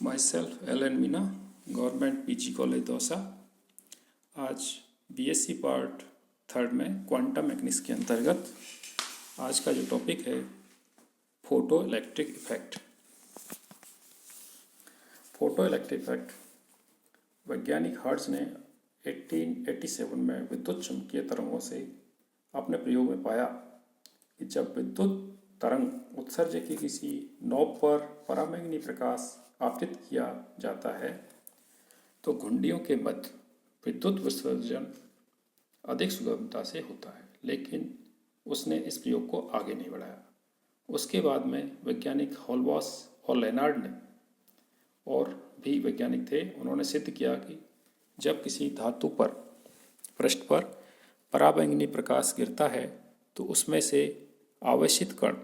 myself Alan Mina, government PG college Dausa. आज BSc part third में quantum mechanics के अंतर्गत आज का जो टॉपिक है photo electric effect. Photo electric effect वैज्ञानिक हर्ट्ज ने 1887 में विद्युत चुम्बकीय तरंगों से अपने प्रयोग में पाया कि जब विद्युत तरंग उत्सर्जक की किसी नॉब पर पराबैंगनी प्रकाश आपतित किया जाता है तो घुंडियों के मध्य विद्युत विसर्जन अधिक सुगमता से होता है, लेकिन उसने इस प्रयोग को आगे नहीं बढ़ाया। उसके बाद में वैज्ञानिक हॉलबॉस और लेनार्ड ने और भी वैज्ञानिक थे, उन्होंने सिद्ध किया कि जब किसी धातु पर पृष्ठ पर पराबैंगनी प्रकाश गिरता है तो उसमें से आवेशित कण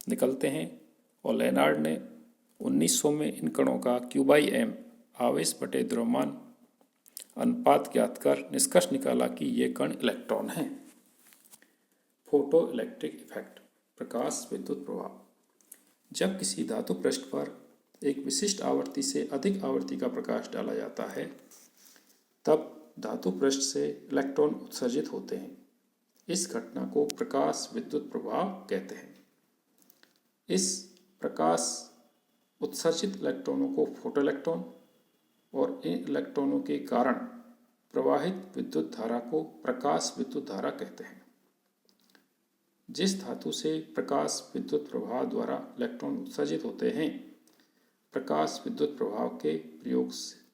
निकलते हैं, और लेनार्ड ने 1900 में इन कणों का Q/m आवेश बटे द्रव्यमान अनुपात ज्ञात कर निष्कर्ष निकाला कि ये कण इलेक्ट्रॉन हैं। फोटो इलेक्ट्रिक इफेक्ट, प्रकाश विद्युत प्रभाव। जब किसी धातु पृष्ठ पर एक विशिष्ट आवृत्ति से अधिक आवृत्ति का प्रकाश डाला जाता है तब धातु पृष्ठ से इलेक्ट्रॉन उत्सर्जित होते हैं। इस घटना को प्रकाश विद्युत प्रभाव कहते हैं। इस प्रकाश उत्सर्जित इलेक्ट्रॉनों को फोटो इलेक्ट्रॉन और इन इलेक्ट्रॉनों के कारण प्रवाहित विद्युत धारा को प्रकाश विद्युत धारा कहते हैं। जिस धातु से प्रकाश विद्युत प्रभाव द्वारा इलेक्ट्रॉन उत्सर्जित होते हैं, प्रकाश विद्युत प्रभाव के प्रयोग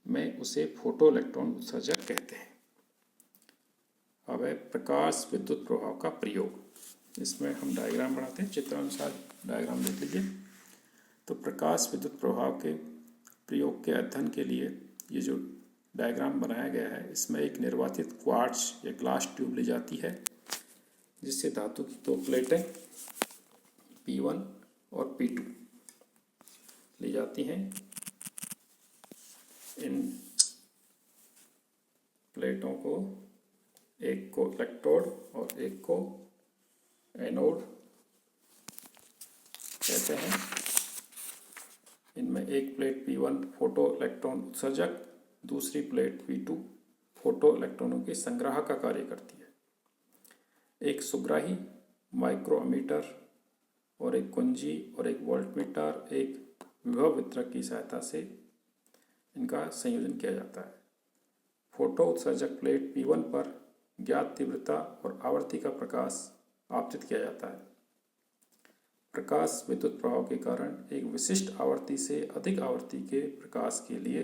में उसे फोटो इलेक्ट्रॉन उत्सर्जक कहते हैं। अब है प्रकाश विद्युत प्रभाव का प्रयोग। इसमें हम डायग्राम बनाते हैं, चित्रानुसार डायग्राम देख लीजिए। तो प्रकाश विद्युत प्रभाव के प्रयोग के अध्ययन के लिए ये जो डायग्राम बनाया गया है, इसमें एक निर्वातित क्वार्ट्ज या ग्लास ट्यूब ली जाती है, जिससे धातु की दो प्लेटें P1 और P2 ली जाती हैं। इन प्लेटों को, एक को इलेक्ट्रोड और एक को एनोड कहते हैं। इनमें एक प्लेट P1 फोटो इलेक्ट्रॉन उत्सर्जक, दूसरी प्लेट P2 फोटो इलेक्ट्रॉनों के संग्राहक का कार्य करती है। एक सुग्राही, माइक्रोमीटर और एक कुंजी और एक वोल्टमीटर, एक विभव वितरक की सहायता से इनका संयोजन किया जाता है। फोटो उत्सर्जक प्लेट P1 पर ज्ञात तीव्रता और आवृत्ति का प्रकाश आपतित किया जाता है। प्रकाश विद्युत प्रभाव के कारण एक विशिष्ट आवृत्ति से अधिक आवृत्ति के प्रकाश के लिए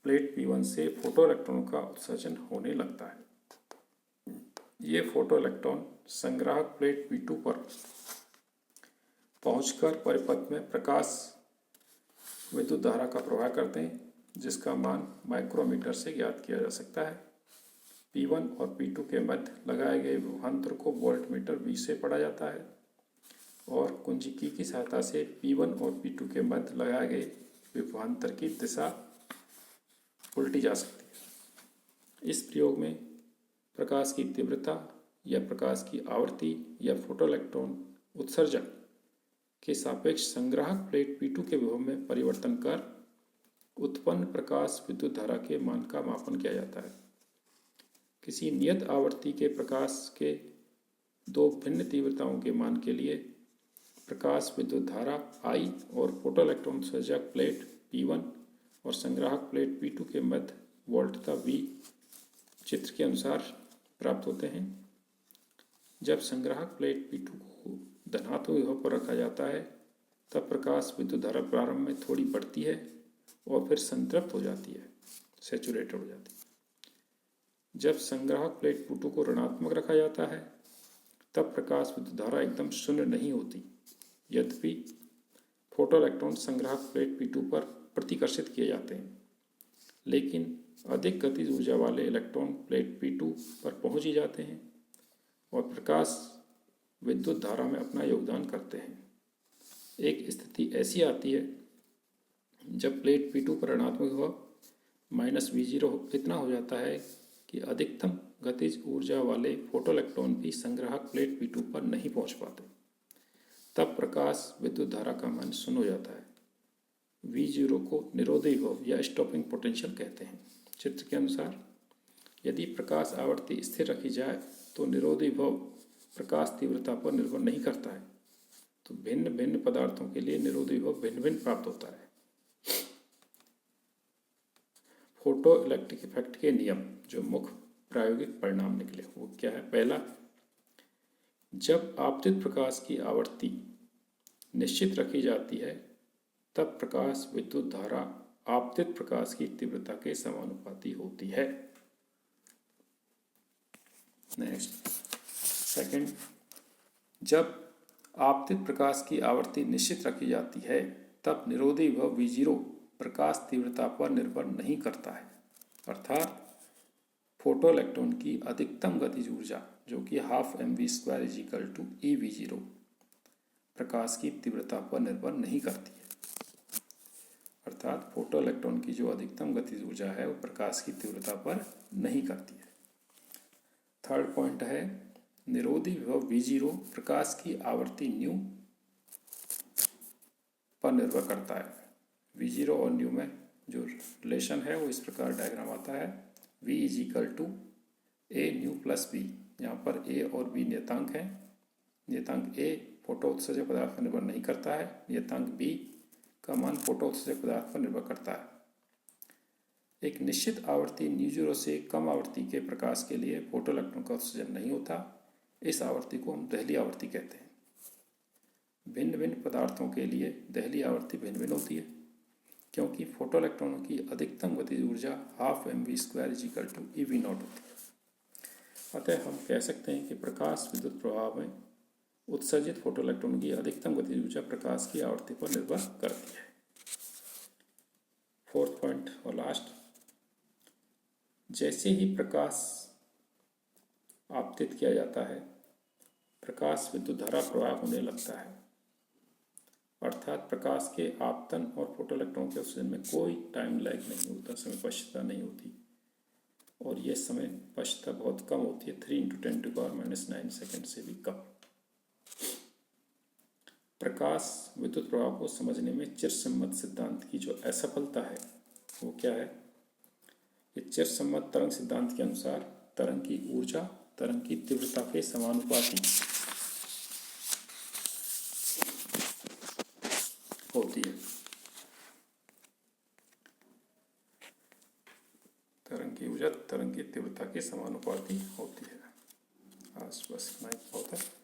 प्लेट P1 से फोटो इलेक्ट्रॉनों का उत्सर्जन होने लगता है। ये फोटो इलेक्ट्रॉन संग्राहक प्लेट P2 पर पहुंचकर परिपथ में प्रकाश विद्युत धारा का प्रवाह करते हैं, जिसका मान माइक्रोमीटर से ज्ञात किया जा सकता है। P1 और P2 के मध्य लगाए गए विभवांतर को वोल्टमीटर V से पढ़ा जाता है, और कुंजिकी की सहायता से P1 और P2 के मध्य लगाए गए विभवांतर की दिशा उल्टी जा सकती है। इस प्रयोग में प्रकाश की तीव्रता या प्रकाश की आवृत्ति या फोटो इलेक्ट्रॉन उत्सर्जक के सापेक्ष संग्राहक प्लेट P2 के विभव में परिवर्तन कर उत्पन्न प्रकाश विद्युत धारा के मान का मापन किया जाता है। किसी नियत आवृत्ति के प्रकाश के दो भिन्न तीव्रताओं के मान के लिए प्रकाश विद्युत धारा I और फोटो इलेक्ट्रॉन उत्सर्जक प्लेट P1 और संग्राहक प्लेट P2 के मध्य वोल्टता V चित्र के अनुसार प्राप्त होते हैं। जब संग्राहक प्लेट P2 को धनात्मक विभव पर रखा जाता है तब प्रकाश विद्युत धारा प्रारंभ में थोड़ी बढ़ती है और फिर संतृप्त हो जाती है, सैचुरेटेड हो जाती है। जब संग्राहक प्लेट P2 को ऋणात्मक रखा जाता है तब प्रकाश विद्युत धारा एकदम शून्य नहीं होती। यद्यपि फोटो इलेक्ट्रॉन संग्राहक प्लेट P2 पर प्रतिकर्षित किए जाते हैं, लेकिन अधिक गतिज ऊर्जा वाले इलेक्ट्रॉन प्लेट P2 पर पहुंच ही जाते हैं और प्रकाश विद्युत धारा में अपना योगदान करते हैं। एक स्थिति ऐसी आती है जब प्लेट P2 पर ऋणात्मक विभव -V0 इतना हो जाता है कि अधिकतम गतिज ऊर्जा वाले फोटो इलेक्ट्रॉन भी संग्राहक प्लेट P2 पर नहीं पहुंच पाते। तब प्रकाश विद्युत धारा का मान शून्य हो जाता है। V0 को निरोधी विभव या स्टॉपिंग पोटेंशियल कहते हैं। चित्र के अनुसार यदि प्रकाश आवृत्ति स्थिर रखी जाए तो निरोधी विभव प्रकाश तीव्रता पर निर्भर नहीं करता है। तो भिन्न भिन्न पदार्थों के लिए निरोधी विभव भिन्न भिन्न प्राप्त होता है। फोटो इलेक्ट्रिक इफेक्ट के नियम जो मुख्य प्रायोगिक परिणाम निकले वो क्या है। पहला, जब आपतित प्रकाश की आवृत्ति निश्चित रखी जाती है तब प्रकाश विद्युत धारा आपतित प्रकाश की तीव्रता के समानुपाती होती है। नेक्स्ट, सेकंड, जब आपतित प्रकाश की आवृत्ति निश्चित रखी जाती है तब निरोधी विभव V0 प्रकाश तीव्रता पर निर्भर नहीं करता है। अर्थात फोटो इलेक्ट्रॉन की अधिकतम गतिज ऊर्जा जो कि ½mv² = eV0 प्रकाश की तीव्रता पर निर्भर नहीं करती है। अर्थात फोटो इलेक्ट्रॉन की जो अधिकतम गतिज ऊर्जा है वो प्रकाश की तीव्रता पर नहीं करती है। थर्ड पॉइंट है, निरोधी विभव V0 प्रकाश की आवर्ती न्यू पर निर्भर करता है। V0 और न्यू में जो रिलेशन है वो इस प्रकार डायग्राम आता है। V = A न्यू + B, यहाँ पर A और B नियतांक हैं। नियतांक A फोटो उत्सर्जक पदार्थ पर निर्भर नहीं करता है। नियतांक B का मान फोटो उत्सर्जक पदार्थ पर निर्भर करता है। एक निश्चित आवृत्ति ν0 से कम आवृत्ति के प्रकाश के लिए फोटो इलेक्ट्रॉन का उत्सर्जन नहीं होता। इस आवृत्ति को हम दहली आवृत्ति कहते हैं। भिन्न भिन्न पदार्थों के लिए दहली आवृत्ति भिन्न भिन्न होती है क्योंकि फोटो इलेक्ट्रॉनों की अधिकतम गतिज ऊर्जा ½mv² = eV0 होती है। अतः हम कह सकते हैं कि प्रकाश विद्युत प्रवाह में उत्सर्जित फोटो इलेक्ट्रॉन की अधिकतम गतिज ऊर्जा प्रकाश की आवृत्ति पर निर्भर करती है। फोर्थ पॉइंट और लास्ट, जैसे ही प्रकाश आपतित किया जाता है प्रकाश विद्युत धारा प्रवाह होने लगता है। अर्थात प्रकाश के आपतन और फोटो इलेक्ट्रॉन के उत्सर्जन में कोई टाइम लैग नहीं होता, समय पश्चता नहीं होती और ये समय पश्चता बहुत कम होती है, 3 × 10⁻⁹ सेकेंड से भी कम। प्रकाश विद्युत प्रवाह को समझने में चिरसम्मत सिद्धांत की जो असफलता है वो क्या है कि चिरसम्मत तरंग सिद्धांत के अनुसार तरंग की ऊर्जा तरंग की तीव्रता के समानुपाती होती है। तरंग की ऊर्जा तरंग की तीव्रता के समानुपाती होती है। आज बस इतना ही बहुत है।